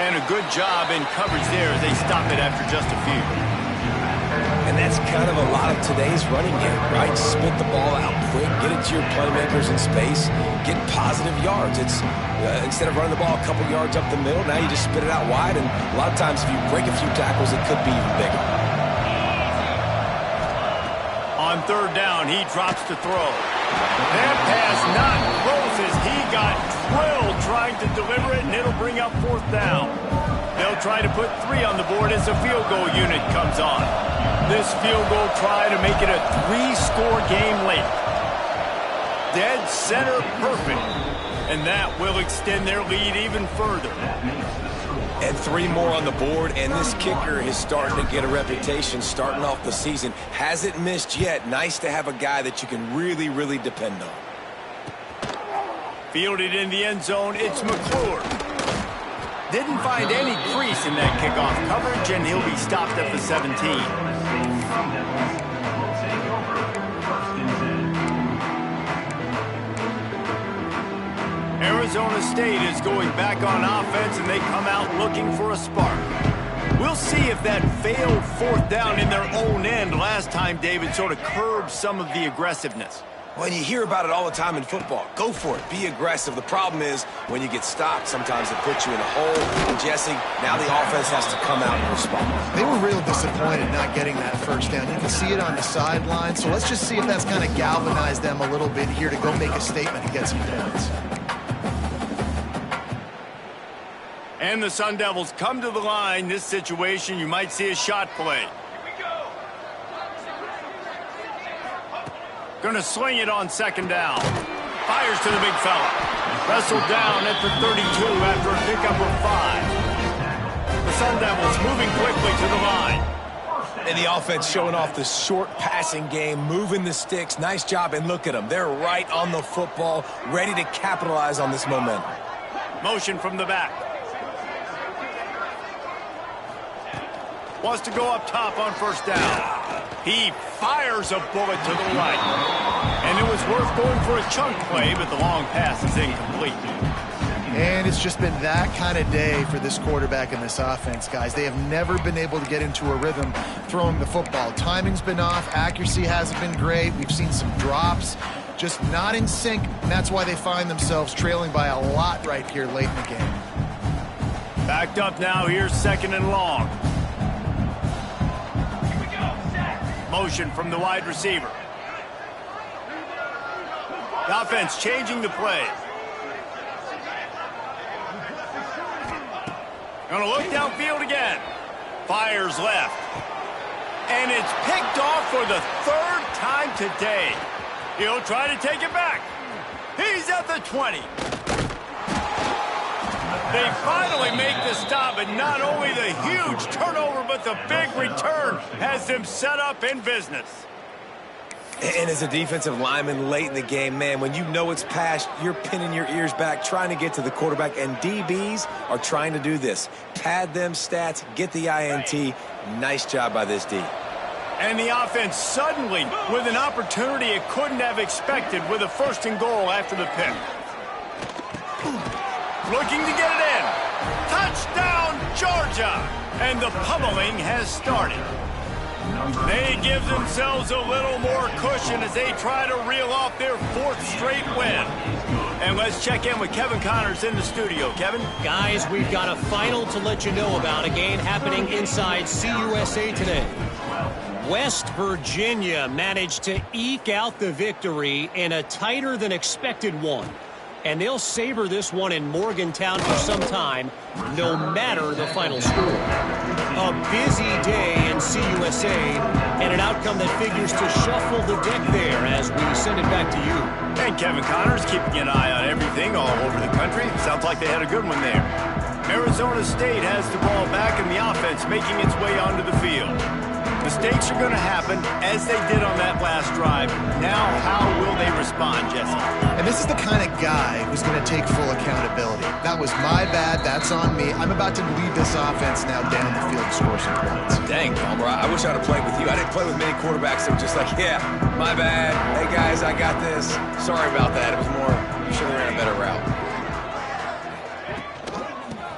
And a good job in coverage there as they stop it after just a few. And that's kind of a lot of today's running game, right? Spit the ball out quick, get it to your playmakers in space, get positive yards. It's instead of running the ball a couple yards up the middle, now you just spit it out wide, and a lot of times if you break a few tackles, it could be even bigger. On 3rd down, he drops to throw. That pass not close as he got drilled trying to deliver it, and it'll bring up 4th down. They'll try to put 3 on the board as the field goal unit comes on. This field goal try to make it a 3-score game late. Dead center perfect. And that will extend their lead even further. And 3 more on the board, and this kicker is starting to get a reputation starting off the season. Hasn't missed yet. Nice to have a guy that you can really, really depend on. Fielded in the end zone, it's McClure. Didn't find any crease in that kickoff coverage, and he'll be stopped at the 17. Arizona State is going back on offense, and they come out looking for a spark. We'll see if that failed 4th down in their own end last time, David, sort of curbed some of the aggressiveness. Well, you hear about it all the time in football. Go for it. Be aggressive. The problem is when you get stopped, sometimes it puts you in a hole. And, Jesse, now the offense has to come out and respond. They were real disappointed not getting that first down. You can see it on the sideline. So let's just see if that's kind of galvanized them a little bit here to go make a statement and get some points. And the Sun Devils come to the line. This situation, you might see a shot play. Going to sling it on second down. Fires to the big fella. Wrestled down at the 32 after a pickup of 5. The Sun Devils moving quickly to the line. And the offense showing off the short passing game, moving the sticks. Nice job, and look at them. They're right on the football, ready to capitalize on this momentum. Motion from the back. Wants to go up top on first down. He fires a bullet to the right. And it was worth going for a chunk play, but the long pass is incomplete. And it's just been that kind of day for this quarterback and this offense, guys. They have never been able to get into a rhythm throwing the football. Timing's been off. Accuracy hasn't been great. We've seen some drops. Just not in sync, and that's why they find themselves trailing by a lot right here late in the game. Backed up now. Here's second and long. Motion from the wide receiver. The offense changing the play. Gonna look downfield again. Fires left. And it's picked off for the third time today. He'll try to take it back. He's at the 20. They finally make the stop, and not only the huge turnover, but the big return has them set up in business. And as a defensive lineman late in the game, man, when you know it's past, you're pinning your ears back, trying to get to the quarterback, and DBs are trying to do this. Pad them stats, get the INT. Nice job by this D. And the offense suddenly with an opportunity it couldn't have expected with a first and goal after the pick. Looking to get it in. Touchdown, Georgia! And the pummeling has started. They give themselves a little more cushion as they try to reel off their fourth straight win. And let's check in with Kevin Connors in the studio. Kevin? Guys, we've got a final to let you know about, a game happening inside CUSA today. West Virginia managed to eke out the victory in a tighter than expected one. And they'll savor this one in Morgantown for some time, no matter the final score. A busy day in CUSA, and an outcome that figures to shuffle the deck there as we send it back to you. And Kevin Connors keeping an eye on everything all over the country. Sounds like they had a good one there. Arizona State has the ball back in the offense, making its way onto the field. Mistakes are going to happen, as they did on that last drive. Now, how will they respond, Jesse? And this is the kind of guy who's going to take full accountability. That was my bad. That's on me. I'm about to lead this offense now down the field to score some points. Dang, Palmer, I wish I'd have played with you. I didn't play with many quarterbacks that were just like, yeah, my bad. Hey, guys, I got this. Sorry about that. It was more, should have ran a better route.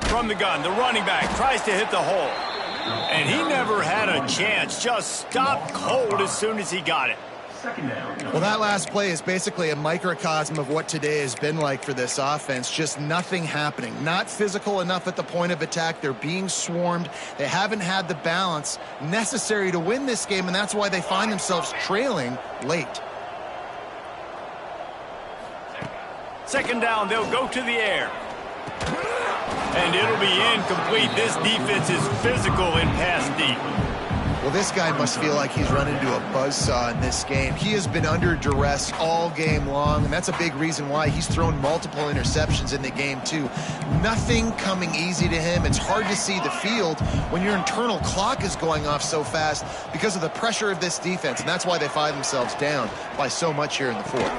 From the gun, the running back tries to hit the hole. And he never had a chance, just stopped cold as soon as he got it. Well, that last play is basically a microcosm of what today has been like for this offense. Just nothing happening. Not physical enough at the point of attack. They're being swarmed. They haven't had the balance necessary to win this game, and that's why they find themselves trailing late. Second down, they'll go to the air. And it'll be incomplete. This defense is physical and pass deep. Well, this guy must feel like he's run into a buzzsaw in this game. He has been under duress all game long, and that's a big reason why he's thrown multiple interceptions in the game, too. Nothing coming easy to him. It's hard to see the field when your internal clock is going off so fast because of the pressure of this defense, and that's why they find themselves down by so much here in the fourth.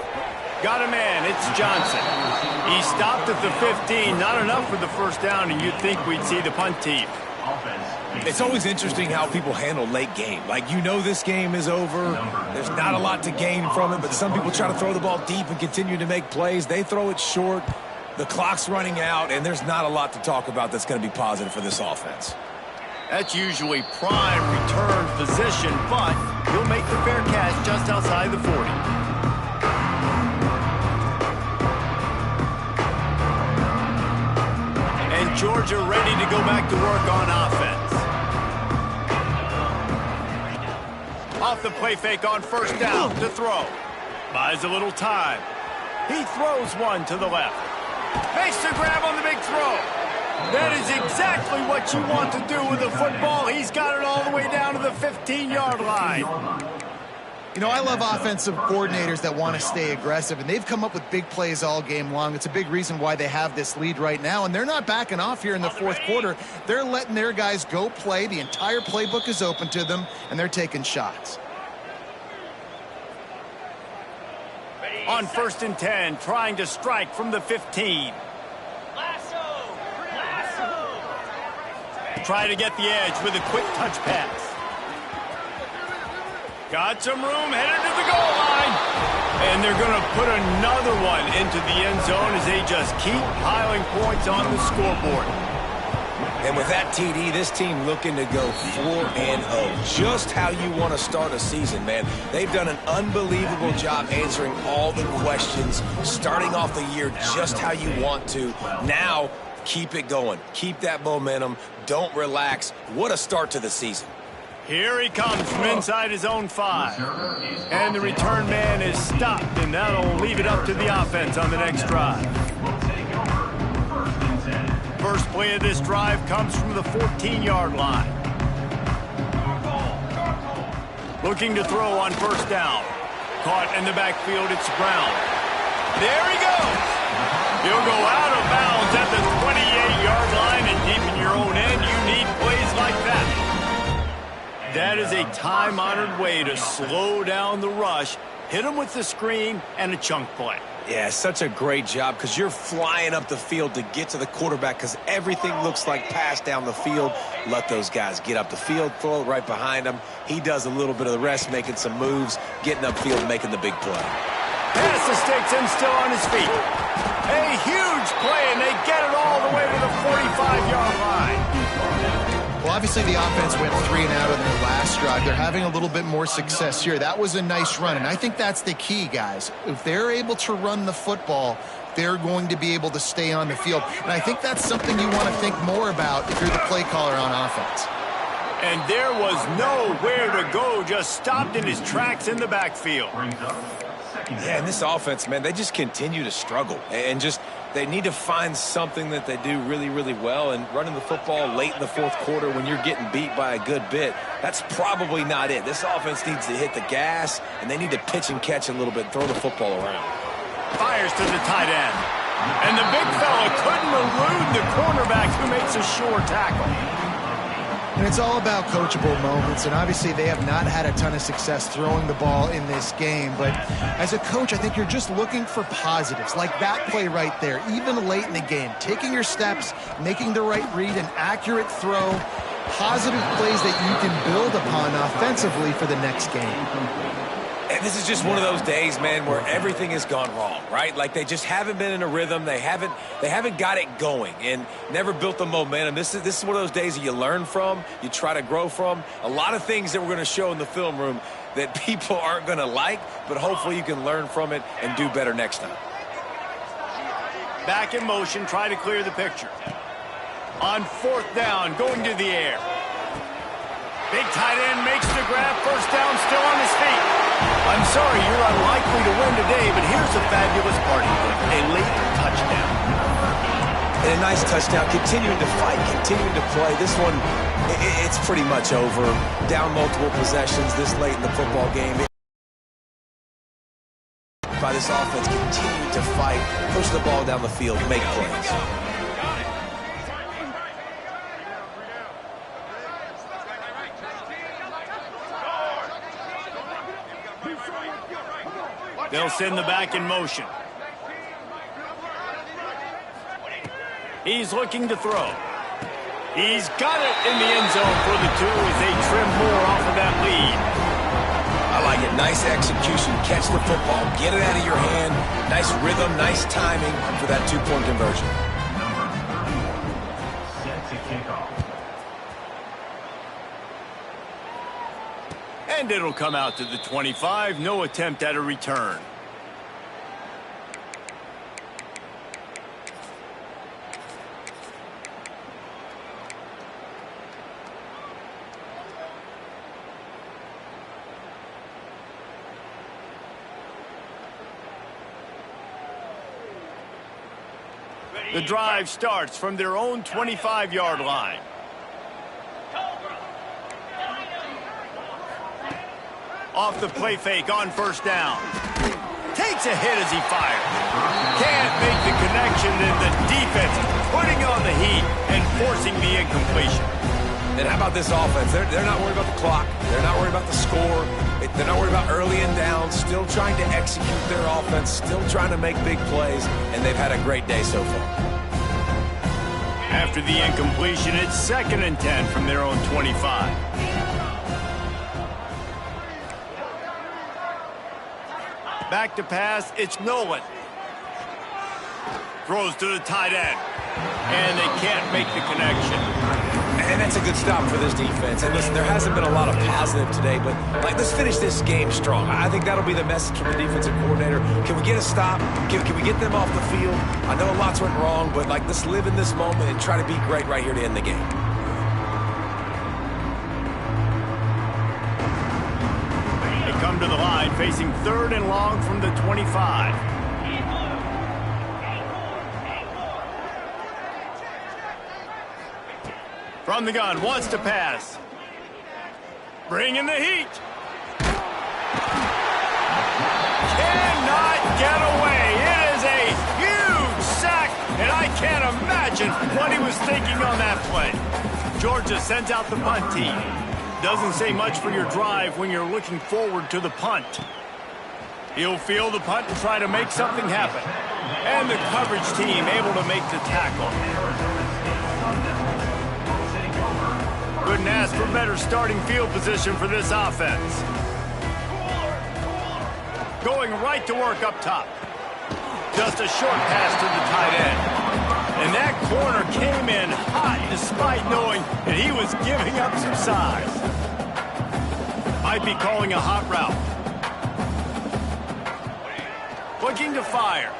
Got a man, it's Johnson. He stopped at the 15, not enough for the first down, and you'd think we'd see the punt team. It's always interesting how people handle late game. Like, you know this game is over. There's not a lot to gain from it, but some people try to throw the ball deep and continue to make plays. They throw it short. The clock's running out, and there's not a lot to talk about that's going to be positive for this offense. That's usually prime return position, but he'll make the fair catch just outside the 40. Georgia ready to go back to work on offense. Off the play fake on first down to throw. Buys a little time. He throws one to the left. Makes the grab on the big throw. That is exactly what you want to do with a football. He's got it all the way down to the 15-yard line. You know, I love offensive coordinators that want to stay aggressive, and they've come up with big plays all game long. It's a big reason why they have this lead right now, and they're not backing off here in the fourth quarter. They're letting their guys go play. The entire playbook is open to them, and they're taking shots. On 1st and 10, trying to strike from the 15. Try to get the edge with a quick touch pass. Got some room, headed to the goal line. And they're going to put another one into the end zone as they just keep piling points on the scoreboard. And with that TD, this team looking to go 4-0. Just how you want to start a season, man. They've done an unbelievable job answering all the questions, starting off the year just how you want to. Now, keep it going. Keep that momentum. Don't relax. What a start to the season. Here he comes from inside his own 5. And the return man is stopped, and that'll leave it up to the offense on the next drive. First play of this drive comes from the 14-yard line. Looking to throw on first down. Caught in the backfield, it's Brown. There he goes. He'll go out of bounds at the 28-yard line, and deep in your own end, you need plays like that. That is a time-honored way to slow down the rush, hit him with the screen, and a chunk play. Yeah, such a great job because you're flying up the field to get to the quarterback because everything looks like pass down the field. Let those guys get up the field, throw it right behind him. He does a little bit of the rest, making some moves, getting upfield, making the big play. Pass the sticks and still on his feet. A huge play, and they get it all the way to the 45-yard line. Well, obviously the offense went 3 and out on their last drive. They're having a little bit more success here. That was a nice run, and I think that's the key, guys. If they're able to run the football, they're going to be able to stay on the field. And I think that's something you want to think more about if you're the play caller on offense. And there was nowhere to go, just stopped in his tracks in the backfield. Yeah, and this offense, man, they just continue to struggle. And just they need to find something that they do really, really well. And running the football late in the fourth quarter when you're getting beat by a good bit, that's probably not it. This offense needs to hit the gas, and they need to pitch and catch a little bit, throw the football around. Fires to the tight end. And the big fella couldn't elude the cornerback who makes a sure tackle. And it's all about coachable moments, and obviously they have not had a ton of success throwing the ball in this game. But as a coach, I think you're just looking for positives, like that play right there, even late in the game. Taking your steps, making the right read, an accurate throw, positive plays that you can build upon offensively for the next game. And this is just one of those days, man, where everything has gone wrong, right? Like they just haven't been in a rhythm. They haven't got it going and never built the momentum. This is one of those days that you learn from, you try to grow from. A lot of things that we're going to show in the film room that people aren't going to like, but hopefully you can learn from it and do better next time. Back in motion, try to clear the picture. On fourth down, going to the air. Big tight end makes the grab, first down, still on his feet. I'm sorry, you're unlikely to win today, but here's a fabulous party game, a late touchdown. And a nice touchdown, continuing to fight, continuing to play. This one, it's pretty much over. Down multiple possessions this late in the football game. By this offense, continue to fight, push the ball down the field, make plays. They'll send the back in motion. He's looking to throw. He's got it in the end zone for the 2 as they trim more off of that lead. I like it. Nice execution. Catch the football. Get it out of your hand. Nice rhythm, nice timing for that 2-point conversion. Set to kick off. And it'll come out to the 25. No attempt at a return. The drive starts from their own 25-yard line. Off the play fake on first down. Takes a hit as he fires. Can't make the connection, and the defense putting on the heat and forcing the incompletion. And how about this offense? They're not worried about the clock. They're not worried about the score. They're not worried about early and down. Still trying to execute their offense. Still trying to make big plays. And they've had a great day so far. After the incompletion, it's 2nd and 10 from their own 25. Back to pass, it's Nolan. Throws to the tight end. And they can't make the connection. And that's a good stop for this defense. And listen, there hasn't been a lot of positive today, but let's finish this game strong. I think that'll be the message from the defensive coordinator. Can we get a stop? Can we get them off the field? I know lots went wrong, but let's live in this moment and try to be great right here to end the game. They come to the line facing 3rd and long from the 25. From the gun, wants to pass. Bringing the heat. Cannot get away. It is a huge sack, and I can't imagine what he was thinking on that play. Georgia sends out the punt team. Doesn't say much for your drive when you're looking forward to the punt. He'll field the punt and try to make something happen. And the coverage team able to make the tackle. Couldn't ask for better starting field position for this offense. Going right to work up top. Just a short pass to the tight end. And that corner came in hot despite knowing that he was giving up some size. Might be calling a hot route. Looking to fire.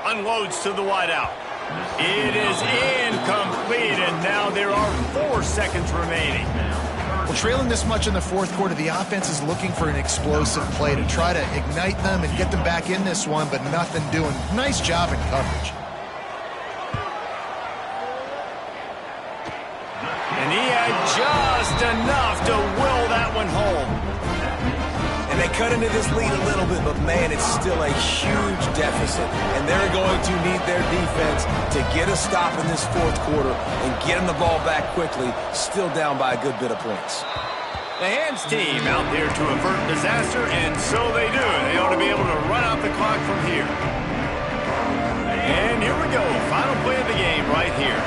Unloads to the wideout. It is incomplete, and now there are 4 seconds remaining. Well, trailing this much in the 4th quarter, the offense is looking for an explosive play to try to ignite them and get them back in this one, but nothing doing. Nice job in coverage. And he had just enough to will that one home. And they cut into this lead a little bit, but man, it's still a huge deficit. And they're going to need their defense to get a stop in this 4th quarter and get them the ball back quickly, still down by a good bit of points. The hands team out there to avert disaster, and so they do. They ought to be able to run out the clock from here. And here we go, final play of the game right here.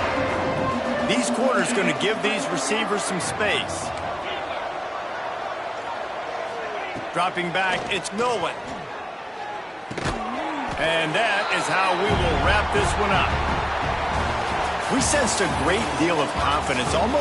These corners going to give these receivers some space. Dropping back, it's Nolan. And that is how we will wrap this one up. We sensed a great deal of confidence, almost